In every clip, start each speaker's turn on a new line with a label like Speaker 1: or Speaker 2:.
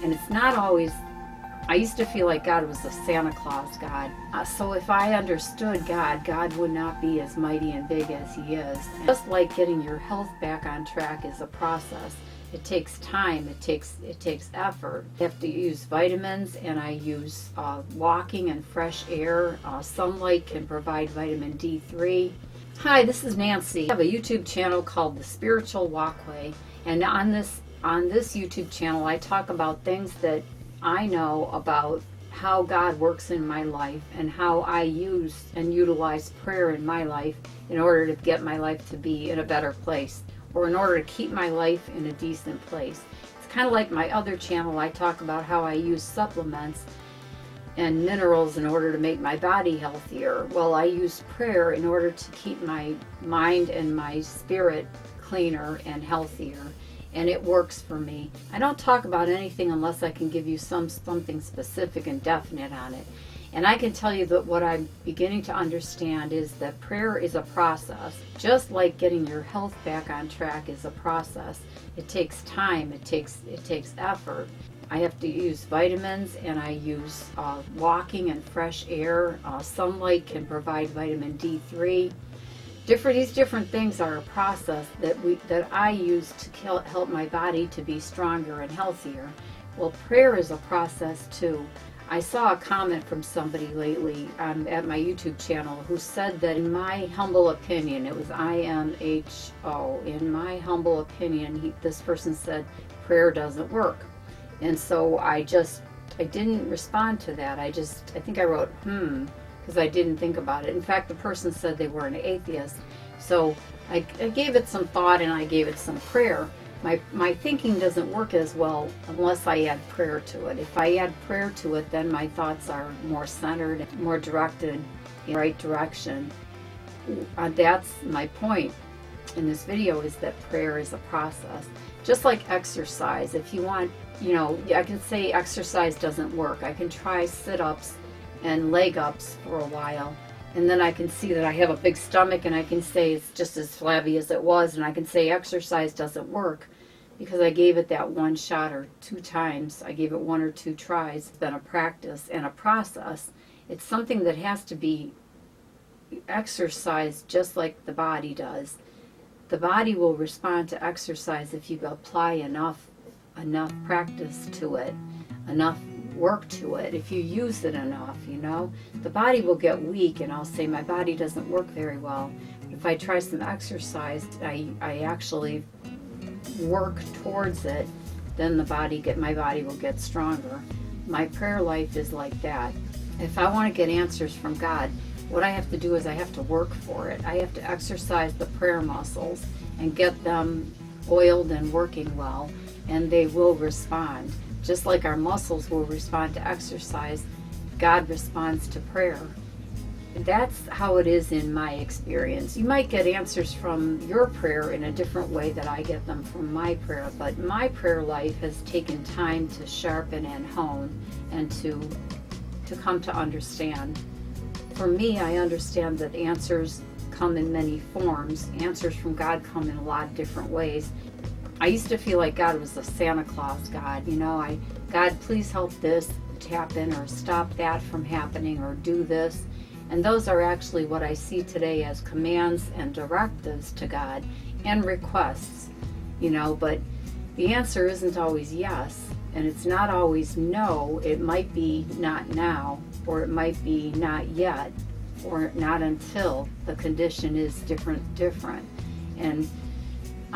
Speaker 1: And it's not always, I used to feel like God was a Santa Claus God. So if I understood God, God would not be as mighty and big as he is. And just like getting your health back on track is a process. It takes time, it takes effort. You have to use vitamins, and I use walking and fresh air. Sunlight can provide vitamin D3. Hi, this is Nancy. I have a YouTube channel called The Spiritual Walkway, and on this YouTube channel I talk about things that I know about how God works in my life and how I use and utilize prayer in my life in order to get my life to be in a better place, or in order to keep my life in a decent place. It's kind of like my other channel. I talk about how I use supplements and minerals in order to make my body healthier. Well, I use prayer in order to keep my mind and my spirit cleaner and healthier, and it works for me. I don't talk about anything unless I can give you something specific and definite on it. And I can tell you that what I'm beginning to understand is that prayer is a process. Just like getting your health back on track is a process. It takes time, it takes effort. I have to use vitamins, and I use walking and fresh air. Sunlight can provide vitamin D3. These different things are a process that I use to help my body to be stronger and healthier. Well, prayer is a process too. I saw a comment from somebody lately at my YouTube channel who said that, in my humble opinion, it was IMHO, in my humble opinion, this person said prayer doesn't work. And so I didn't respond to that. I think I wrote, because I didn't think about it. In fact, the person said they were an atheist. So I gave it some thought, and I gave it some prayer. My thinking doesn't work as well unless I add prayer to it. If I add prayer to it, then my thoughts are more centered, more directed in the right direction. That's my point in this video, is that prayer is a process. Just like exercise. If you want, I can say exercise doesn't work. I can try sit-ups and leg-ups for a while, and then I can see that I have a big stomach, and I can say it's just as flabby as it was, and I can say exercise doesn't work because I gave it that one shot or two times. I gave it one or two tries. It's been a practice and a process. It's something that has to be exercised just like the body does. The body will respond to exercise if you apply enough practice to it, enough work to it. If you use it enough, the body will get weak, and I'll say my body doesn't work very well. If I try some exercise, I actually work towards it, then my body will get stronger. My prayer life is like that. If I want to get answers from God, what I have to do is I have to work for it. I have to exercise the prayer muscles and get them oiled and working well, and they will respond. Just like our muscles will respond to exercise, God responds to prayer. That's how it is in my experience. You might get answers from your prayer in a different way that I get them from my prayer, but my prayer life has taken time to sharpen and hone and to come to understand. For me, I understand that answers come in many forms. Answers from God come in a lot of different ways. I used to feel like God was a Santa Claus God. God, please help this happen, or stop that from happening, or do this. And those are actually what I see today as commands and directives to God, and requests, but the answer isn't always yes, and it's not always no. It might be not now, or it might be not yet, or not until the condition is different. And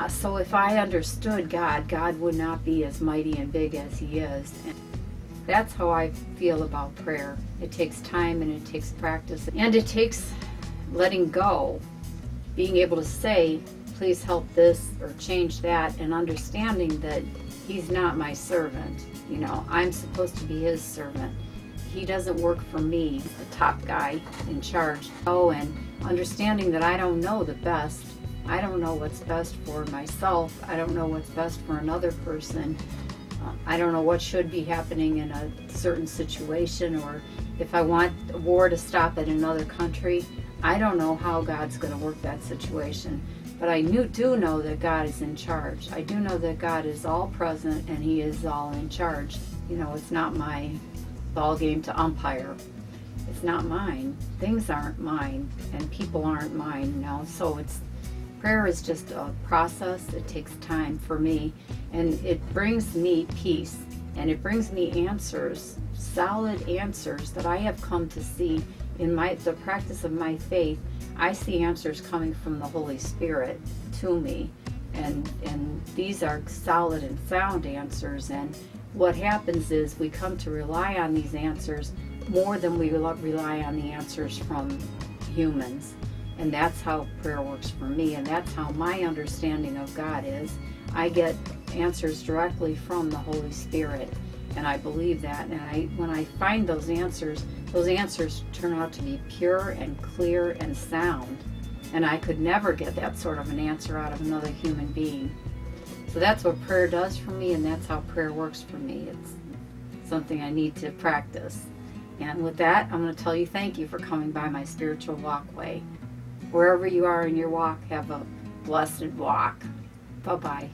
Speaker 1: so if I understood God, God would not be as mighty and big as he is. And that's how I feel about prayer. It takes time, and it takes practice, and it takes letting go, being able to say, please help this or change that, and understanding that he's not my servant. I'm supposed to be his servant. He doesn't work for me, the top guy in charge. And understanding that I don't know the best. I don't know what's best for myself. I don't know what's best for another person. I don't know what should be happening in a certain situation, or if I want a war to stop in another country. I don't know how God's going to work that situation. But I do know that God is in charge. I do know that God is all present and He is all in charge. You know, it's not my ball game to umpire. It's not mine. Things aren't mine, and people aren't mine, you know. So prayer is just a process. It takes time for me, and it brings me peace, and it brings me answers, solid answers that I have come to see in the practice of my faith. I see answers coming from the Holy Spirit to me, and these are solid and sound answers. And what happens is we come to rely on these answers more than we rely on the answers from humans. And that's how prayer works for me, and that's how my understanding of God is. I get answers directly from the Holy Spirit, and I believe that. And when I find those answers turn out to be pure and clear and sound. And I could never get that sort of an answer out of another human being. So that's what prayer does for me, and that's how prayer works for me. It's something I need to practice. And with that, I'm going to tell you thank you for coming by my spiritual walkway. Wherever you are in your walk, have a blessed walk. Bye-bye.